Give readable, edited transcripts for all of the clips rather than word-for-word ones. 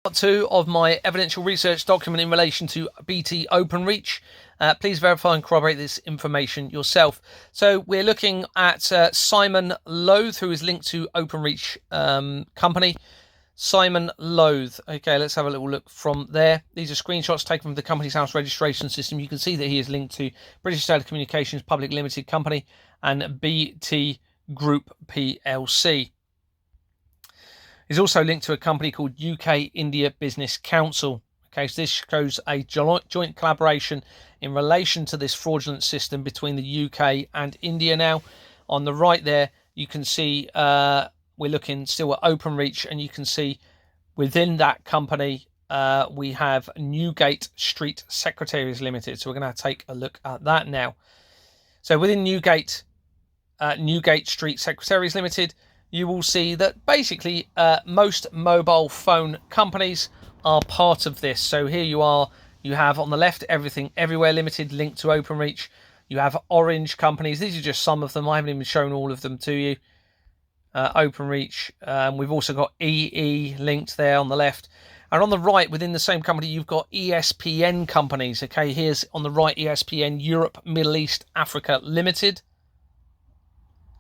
Part 2 of my evidential research document in relation to BT OpenReach. Please verify and corroborate this information yourself. So we're looking at Simon Loath, who is linked to OpenReach company. Simon Loath. Okay, let's have a little look from there. These are screenshots taken from the company's house registration system. You can see that he is linked to British Telecommunications Public Limited Company and BT Group PLC. He's also linked to a company called UK India Business Council. Okay, so this shows a joint collaboration in relation to this fraudulent system between the UK and India. Now, on the right there, you can see we're looking still at OpenReach, and you can see within that company we have Newgate Street Secretaries Limited. So we're going to take a look at that now. So within Newgate Street Secretaries Limited, you will see that basically most mobile phone companies are part of this. So here you have on the left Everything Everywhere Limited linked to OpenReach. You have Orange companies. These are just some of them. I haven't even shown all of them to you. OpenReach. We've also got EE linked there on the left. And on the right, within the same company, you've got ESPN companies. Okay, here's on the right ESPN Europe, Middle East, Africa Limited.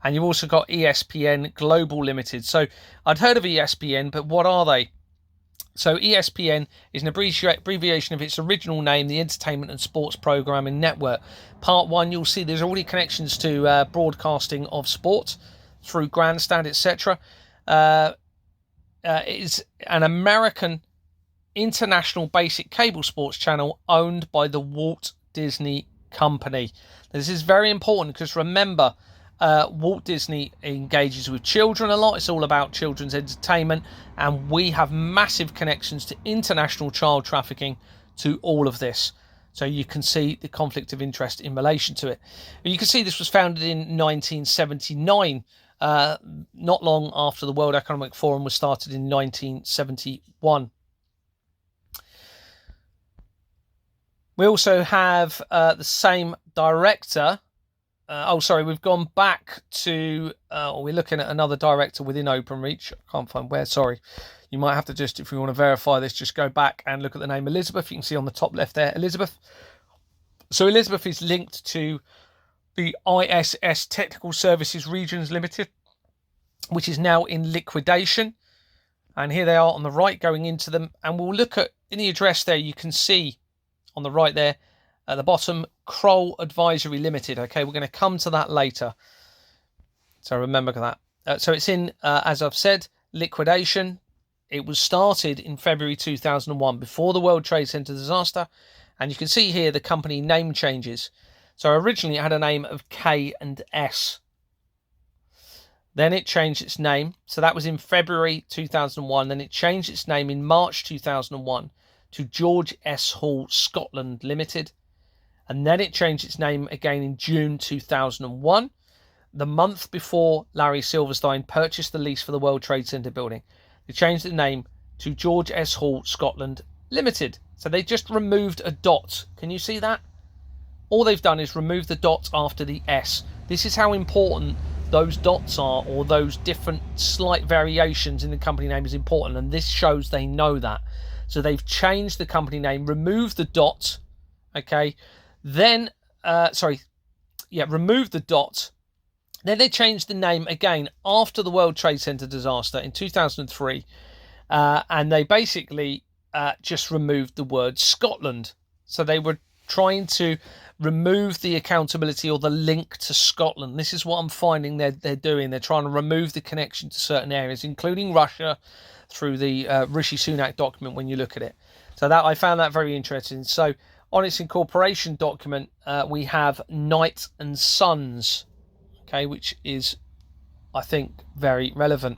And you've also got ESPN Global Limited. So I'd heard of ESPN, but what are they? So ESPN is an abbreviation of its original name, the Entertainment and Sports Programming Network. Part 1, you'll see there's already connections to broadcasting of sport through Grandstand, etc. It's an American international basic cable sports channel owned by the Walt Disney Company. This is very important because remember, Walt Disney engages with children a lot. It's all about children's entertainment, and we have massive connections to international child trafficking to all of this. So you can see the conflict of interest in relation to it. And you can see this was founded in 1979, not long after the World Economic Forum was started in 1971. We also have the same director. We've gone back to, we're looking at another director within OpenReach. I can't find where, sorry. You might have to just, if you want to verify this, just go back and look at the name Elizabeth. You can see on the top left there, Elizabeth. So Elizabeth is linked to the ISS Technical Services Regions Limited, which is now in liquidation. And here they are on the right going into them. And we'll look at, in the address there, you can see on the right there, at the bottom, Kroll Advisory Limited. Okay, we're going to come to that later. So remember that. So it's in, as I've said, liquidation. It was started in February 2001, before the World Trade Center disaster. And you can see here the company name changes. So originally it had a name of K&S. Then it changed its name. So that was in February 2001. Then it changed its name in March 2001 to George S. Hall Scotland Limited. And then it changed its name again in June 2001, the month before Larry Silverstein purchased the lease for the World Trade Center building. They changed the name to George S. Hall Scotland Limited. So they just removed a dot. Can you see that? All they've done is remove the dot after the S. This is how important those dots are, or those different slight variations in the company name is important. And this shows they know that. So they've changed the company name, removed the dot, okay? Then, removed the dot. Then they changed the name again after the World Trade Center disaster in 2003. And they basically just removed the word Scotland. So they were trying to remove the accountability or the link to Scotland. This is what I'm finding they're doing. They're trying to remove the connection to certain areas, including Russia, through the Rishi Sunak document when you look at it. So that I found that very interesting. So on its incorporation document, we have Knight and Sons, okay, which is, I think, very relevant.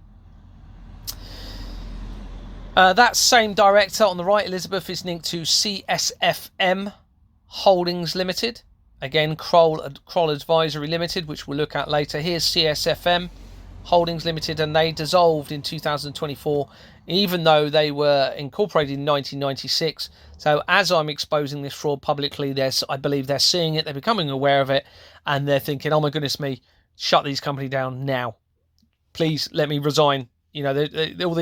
That same director on the right, Elizabeth, is linked to CSFM Holdings Limited. Again, Kroll Advisory Limited, which we'll look at later. Here's CSFM Holdings Limited, and they dissolved in 2024, even though they were incorporated in 1996. So as I'm exposing this fraud publicly, I believe they're seeing it, they're becoming aware of it, and they're thinking, oh my goodness me, shut these companies down now. Please let me resign You know, all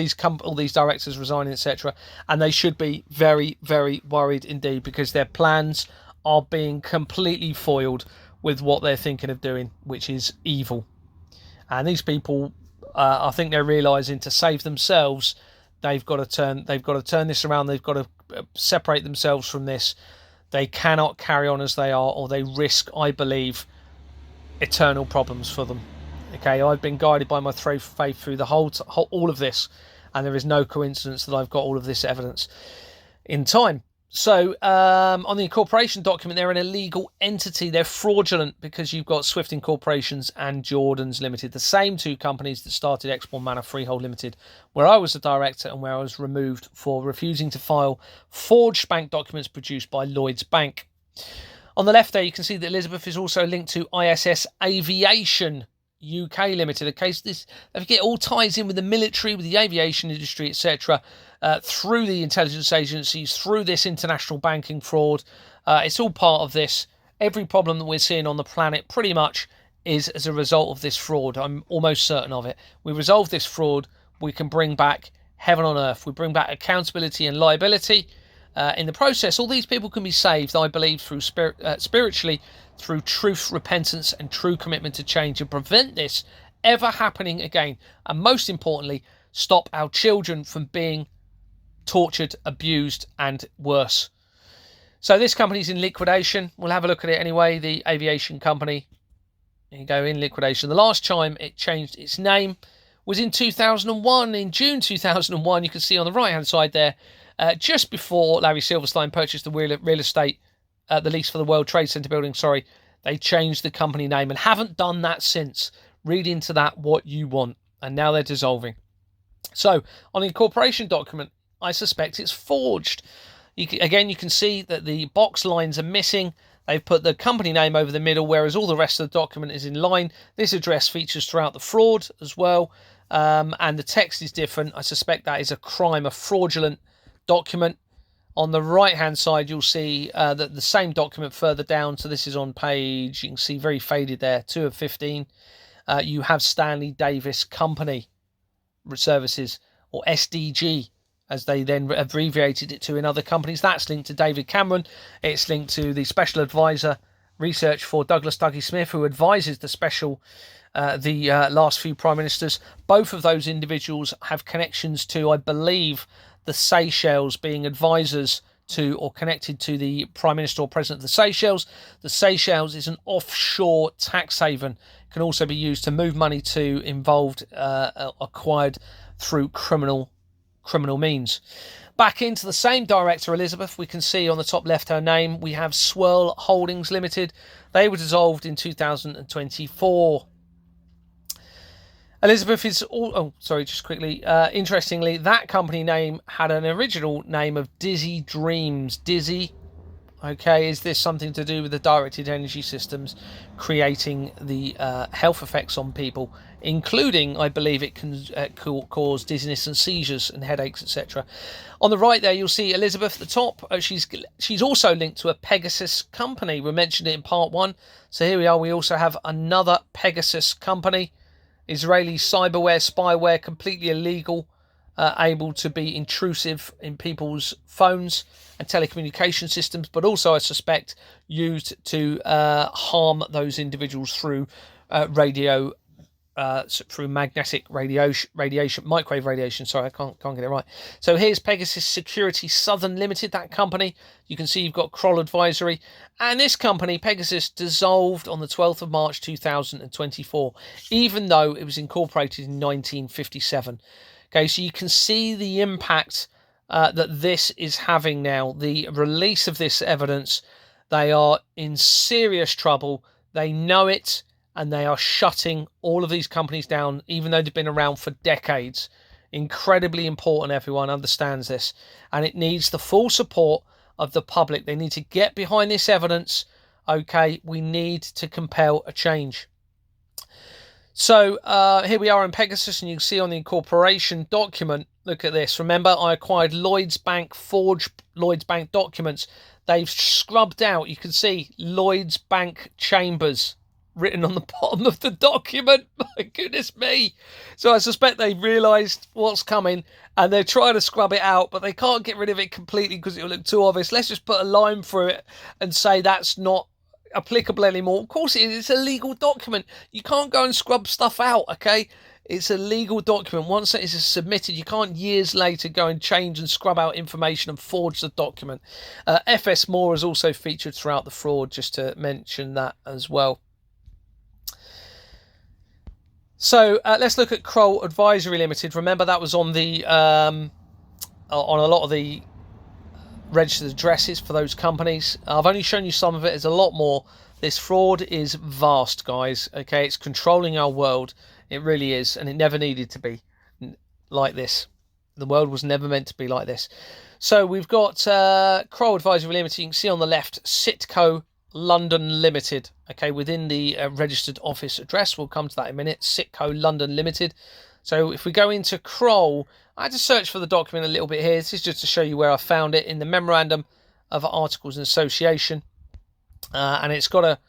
these directors resigning, etc., and they should be very, very worried indeed, because their plans are being completely foiled with what they're thinking of doing, which is evil. And these people, I think they're realising, to save themselves, they've got to turn this around. They've got to separate themselves from this. They cannot carry on as they are, or they risk, I believe, eternal problems for them. Okay, I've been guided by my faith through the all of this, and there is no coincidence that I've got all of this evidence in time. So on the incorporation document, they're an illegal entity. They're fraudulent because you've got Swift Incorporations and Jordan's Limited, the same two companies that started Exmoor Manor Freehold Limited, where I was a director and where I was removed for refusing to file forged bank documents produced by Lloyds Bank. On the left there, you can see that Elizabeth is also linked to ISS Aviation UK Limited. Okay, so this, it all ties in with the military, with the aviation industry, etc., through the intelligence agencies, through this international banking fraud. It's all part of this. Every problem that we're seeing on the planet pretty much is as a result of this fraud. I'm almost certain of it. We resolve this fraud, we can bring back heaven on earth. We bring back accountability and liability. In the process, all these people can be saved, I believe, through spiritually, through truth, repentance, and true commitment to change, and prevent this ever happening again. And most importantly, stop our children from being tortured, abused, and worse. So this company's in liquidation. We'll have a look at it anyway. The aviation company, there you go, in liquidation. The last time it changed its name was in 2001. In June 2001, you can see on the right-hand side there, just before Larry Silverstein purchased the real estate, the lease for the World Trade Center building, they changed the company name and haven't done that since. Read into that what you want. And now they're dissolving. So, on the incorporation document, I suspect it's forged. You can see that the box lines are missing. They've put the company name over the middle, whereas all the rest of the document is in line. This address features throughout the fraud as well. And the text is different. I suspect that is a crime, a fraudulent document. On the right hand side, you'll see that the same document further down, so this is on page, you can see very faded there, 2 of 15. You have Stanley Davis Company Services, or SDG, as they then abbreviated it to in other companies. That's linked to David Cameron. It's linked to the special advisor research for Douglas Dougie Smith, who advises the last few prime ministers. Both of those individuals have connections to, I believe, the Seychelles, being advisors to or connected to the Prime Minister or President of the Seychelles. The Seychelles is an offshore tax haven. Can also be used to move money to involved, acquired through criminal means. Back into the same director, Elizabeth, we can see on the top left her name. We have Swirl Holdings Limited. They were dissolved in 2024. Elizabeth is interestingly, that company name had an original name of Dizzy Dreams. Dizzy, okay, is this something to do with the directed energy systems creating the health effects on people, including, I believe, it can cause dizziness and seizures and headaches, etc. On the right there, you'll see Elizabeth at the top. She's also linked to a Pegasus company. We mentioned it in part 1. So here we are. We also have another Pegasus company. Israeli cyberware, spyware, completely illegal, able to be intrusive in people's phones and telecommunication systems, but also, I suspect, used to harm those individuals through through magnetic radiation, microwave radiation. Sorry, I can't get it right. So here's Pegasus Security Southern Limited, that company. You can see you've got Kroll Advisory. And this company, Pegasus, dissolved on the 12th of March 2024, even though it was incorporated in 1957. Okay, so you can see the impact that this is having now. The release of this evidence, they are in serious trouble. They know it. And they are shutting all of these companies down, even though they've been around for decades. Incredibly important, everyone understands this. And it needs the full support of the public. They need to get behind this evidence. Okay, we need to compel a change. So here we are in Pegasus, and you can see on the incorporation document, look at this. Remember, I acquired Lloyds Bank, forged Lloyds Bank documents. They've scrubbed out, you can see, Lloyds Bank chambers. written on the bottom of the document. My goodness me. So I suspect they've realised what's coming and they're trying to scrub it out, but they can't get rid of it completely because it'll look too obvious. Let's just put a line through it and say that's not applicable anymore. Of course it is. It's a legal document. You can't go and scrub stuff out, okay? It's a legal document. Once it is submitted, you can't years later go and change and scrub out information and forge the document. FS More is also featured throughout the fraud, just to mention that as well. So let's look at Kroll Advisory Limited. Remember that was on the on a lot of the registered addresses for those companies. I've only shown you some of it. There's a lot more. This fraud is vast, guys. Okay, it's controlling our world. It really is, and it never needed to be like this. The world was never meant to be like this. So we've got Kroll Advisory Limited. You can see on the left, Citco London Limited. Okay, within the registered office address. We'll come to that in a minute. Citco London Limited. So if we go into Kroll, I had to search for the document a little bit here. This is just to show you where I found it in the Memorandum of Articles of Association. And it's got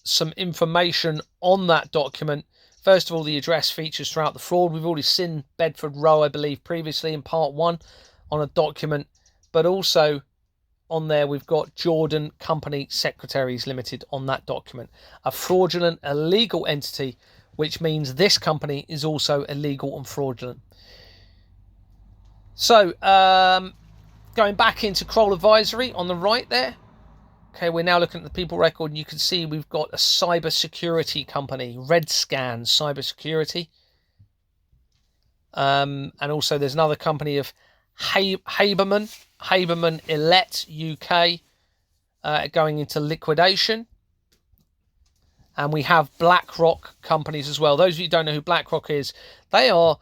some information on that document. First of all, the address features throughout the fraud. We've already seen Bedford Row, I believe, previously in part 1 on a document. But also on there, we've got Jordan Company Secretaries Limited on that document. A fraudulent, illegal entity, which means this company is also illegal and fraudulent. So, going back into Kroll Advisory on the right there. Okay, we're now looking at the people record, and you can see we've got a cyber security company, RedScan Cybersecurity. And also there's another company of Haberman Elect UK going into liquidation. And we have BlackRock companies as well. Those of you who don't know who BlackRock is, they are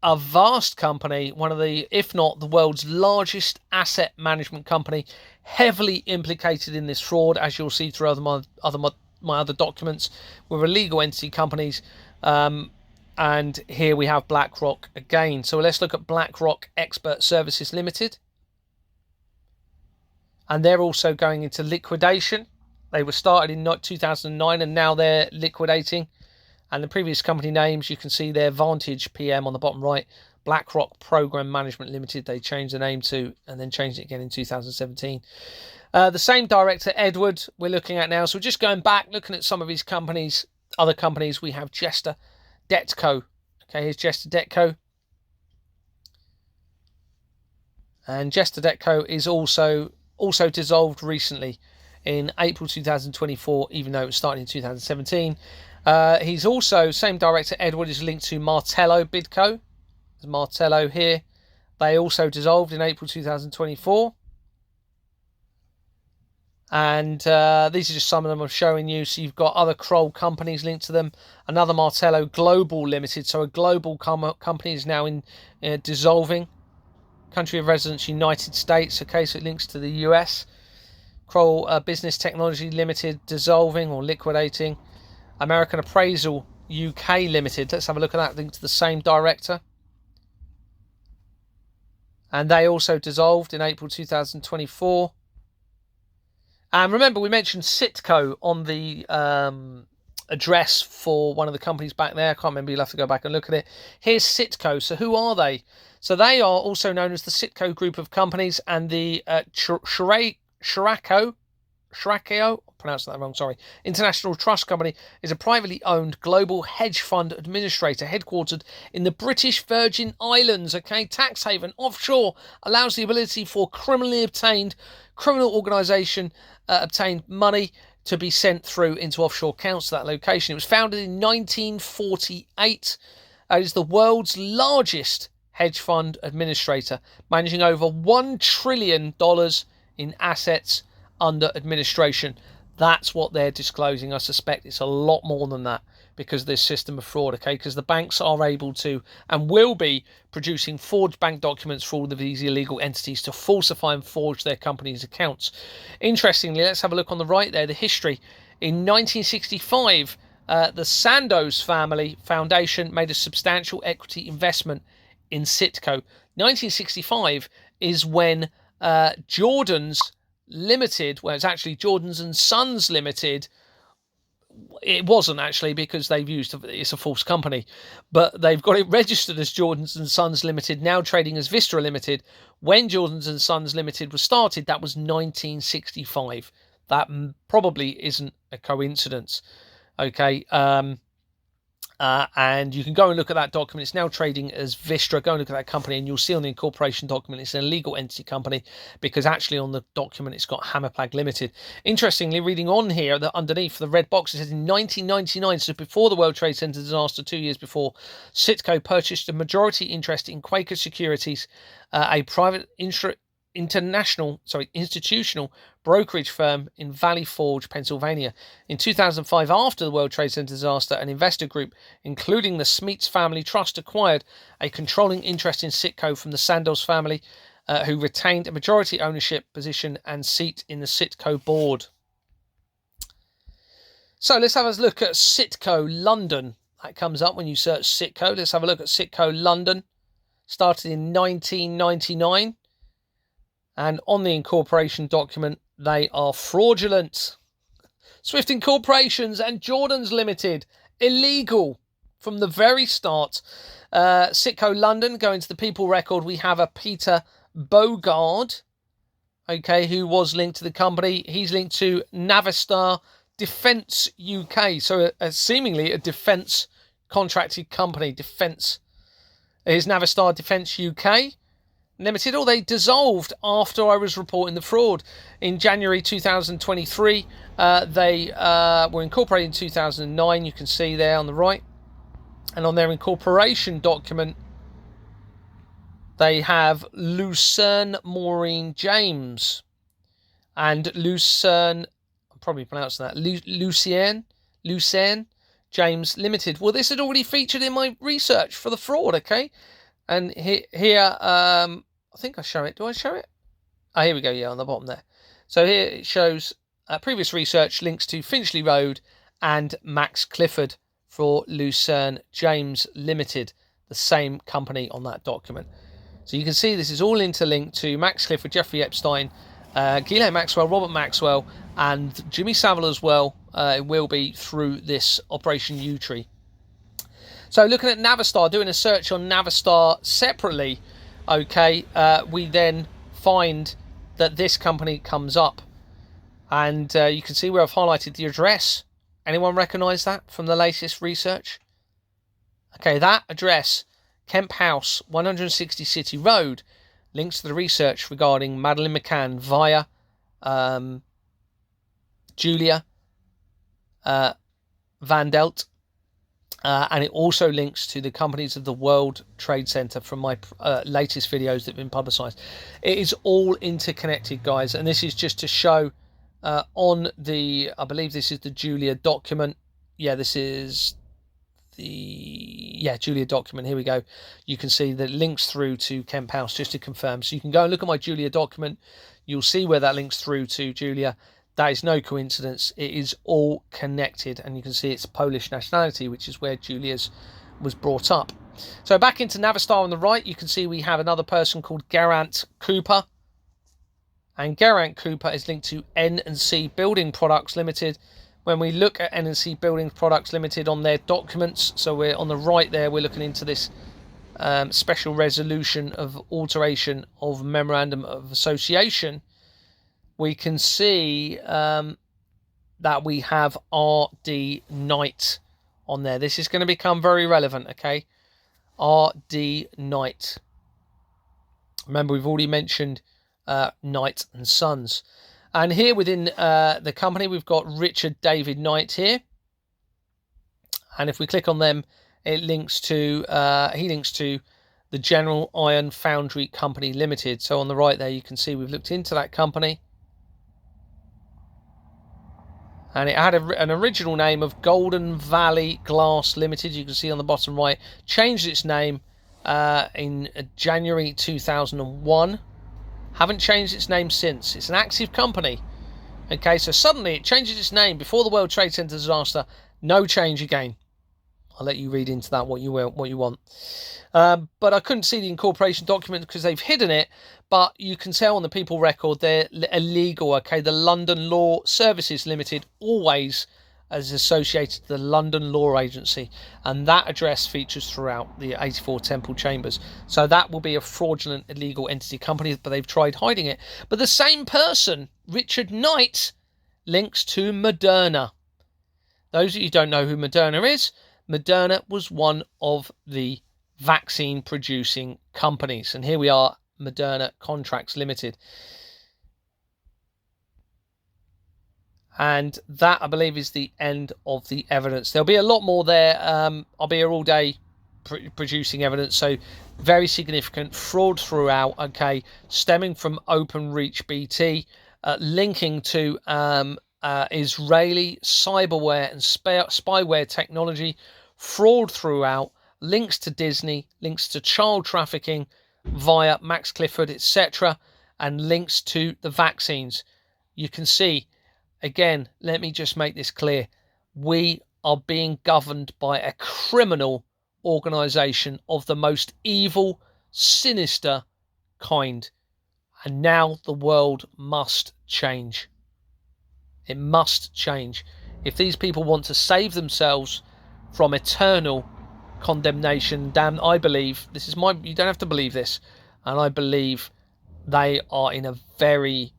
a vast company, one of the, if not the world's largest asset management company, heavily implicated in this fraud, as you'll see through my other documents, with illegal entity companies. And here we have BlackRock again. So let's look at BlackRock Expert Services Limited. And they're also going into liquidation. They were started in 2009 and now they're liquidating. And the previous company names, you can see their Vantage PM on the bottom right, BlackRock Program Management Limited. They changed the name to, and then changed it again in 2017. The same director, Edward, we're looking at now. So we're just going back, looking at some of his companies, other companies. We have Jester Detco. Okay, here's Jester Detco. And Jester Detco is also dissolved recently in April 2024, even though it was started in 2017. He's also, same director, Edward, is linked to Martello Bidco. There's Martello here. They also dissolved in April 2024. And these are just some of them I'm showing you. So you've got other Kroll companies linked to them. Another Martello Global Limited. So a global company is now in dissolving. Country of residence, United States. Okay, so it links to the US. Kroll Business Technology Limited dissolving or liquidating. American Appraisal UK Limited. Let's have a look at that. Linked to the same director. And they also dissolved in April 2024. And remember, we mentioned Citco on the address for one of the companies back there. I can't remember. You'll have to go back and look at it. Here's Citco. So who are they? So they are also known as the Citco Group of Companies, and the Shirako, I'm pronouncing that wrong, sorry, International Trust Company is a privately owned global hedge fund administrator headquartered in the British Virgin Islands. Okay, tax haven, offshore, allows the ability for criminal organisation obtained money to be sent through into offshore accounts to that location. It was founded in 1948. It is the world's largest hedge fund administrator, managing over $1 trillion in assets under administration. That's what they're disclosing. I suspect it's a lot more than that because of this system of fraud, okay? Because the banks are able to and will be producing forged bank documents for all of these illegal entities to falsify and forge their company's accounts. Interestingly, let's have a look on the right there, the history. In 1965, the Sandoz family foundation made a substantial equity investment in Citco. 1965 is when Jordan's Limited, well, it's actually Jordan's and Sons Limited, it wasn't actually, because they've used, it's a false company, but they've got it registered as Jordans and Sons Limited, now trading as Vistra Limited. When Jordans and Sons Limited was started, that was 1965. That probably isn't a coincidence. Okay. And you can go and look at that document. It's now trading as Vistra. Go and look at that company, and you'll see on the incorporation document it's an illegal entity company, because actually on the document it's got Hammerplag Limited. Interestingly, reading on here, that underneath the red box, it says in 1999, so before the World Trade Center disaster, 2 years before, Citco purchased a majority interest in Quaker Securities, a private institutional brokerage firm in Valley Forge, Pennsylvania. In 2005, after the World Trade Center disaster, an investor group, including the Smeets Family Trust, acquired a controlling interest in Citco from the Sandoz family, who retained a majority ownership position and seat in the Citco board. So let's have a look at Citco London. That comes up when you search Citco. Let's have a look at Citco London. Started in 1999. And on the incorporation document, they are fraudulent. Swift Incorporations and Jordans Limited, illegal from the very start. Citco London, going to the People Record, we have a Peter Bogard, okay, who was linked to the company. He's linked to Navistar Defence UK, so seemingly a defence contracted company. Defence is Navistar Defence UK Limited, or they dissolved after I was reporting the fraud. In January 2023, they were incorporated in 2009, you can see there on the right. And on their incorporation document, they have Lucerne Maureen James and Lucerne, I'm probably pronouncing that, Lucerne James Limited. Well, this had already featured in my research for the fraud, okay? And here, I think I show it. Do I show it? Oh, here we go. Yeah, on the bottom there. So here it shows previous research links to Finchley Road and Max Clifford for Lucerne James Limited, the same company on that document. So you can see this is all interlinked to Max Clifford, Jeffrey Epstein, Ghislaine Maxwell, Robert Maxwell, and Jimmy Savile as well. It will be through this Operation U-Tree. So looking at Navistar, doing a search on Navistar separately, okay, we then find that this company comes up. And you can see where I've highlighted the address. Anyone recognise that from the latest research? Okay, that address, Kemp House, 160 City Road, links to the research regarding Madeleine McCann via Julia Van Delt. And it also links to the companies of the World Trade Center from my latest videos that have been publicized. It is all interconnected, guys. And this is just to show on the, I believe this is the Julia document. Yeah, this is the, Julia document. Here we go. You can see that links through to Kemp House, just to confirm. So you can go and look at my Julia document. You'll see where that links through to Julia. That is no coincidence. It is all connected, and you can see it's Polish nationality, which is where Julia's was brought up. So back into Navistar on the right, you can see we have another person called Geraint Cooper, and Geraint Cooper is linked to N&C Building Products Limited. When we look at N&C Building Products Limited on their documents, so we're on the right there, we're looking into this special resolution of alteration of Memorandum of Association. We can see that we have R.D. Knight on there. This is going to become very relevant, okay? R.D. Knight. Remember, we've already mentioned Knight and Sons. And here within the company, we've got Richard David Knight here. And if we click on them, it links to, he links to the General Iron Foundry Company Limited. So on the right there, you can see we've looked into that company. And it had an original name of Golden Valley Glass Limited. You can see on the bottom right. Changed its name in January 2001. Haven't changed its name since. It's an active company. Okay, so suddenly it changes its name before the World Trade Center disaster. No change again. I'll let you read into that what you want. But I couldn't see the incorporation document because they've hidden it. But you can tell on the People Record they're illegal. Okay, the London Law Services Limited, always is associated to the London Law Agency, and that address features throughout the 84 Temple Chambers. So that will be a fraudulent illegal entity company, but they've tried hiding it. But the same person, Richard Knight, links to Moderna. Those of you who don't know who Moderna is, Moderna was one of the vaccine producing companies. And here we are, Moderna Contracts Limited. And that, I believe, is the end of the evidence. There'll be a lot more there. I'll be here all day producing evidence. So very significant fraud throughout, okay, stemming from OpenReach BT, linking to Israeli cyberware and spyware technology, fraud throughout, links to Disney, links to child trafficking via Max Clifford, etc., and links to the vaccines. You can see, again, let me just make this clear. We are being governed by a criminal organisation of the most evil, sinister kind. And now the world must change. It must change. If these people want to save themselves from eternal condemnation, damn, I believe, this is my, you don't have to believe this, and I believe they are in a very,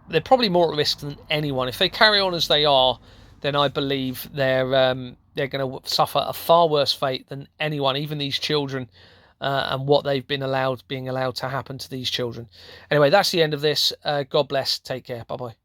they're probably more at risk than anyone. If they carry on as they are, then I believe they're going to suffer a far worse fate than anyone, even these children, and what they've being allowed to happen to these children. Anyway, that's the end of this. God bless. Take care. Bye-bye.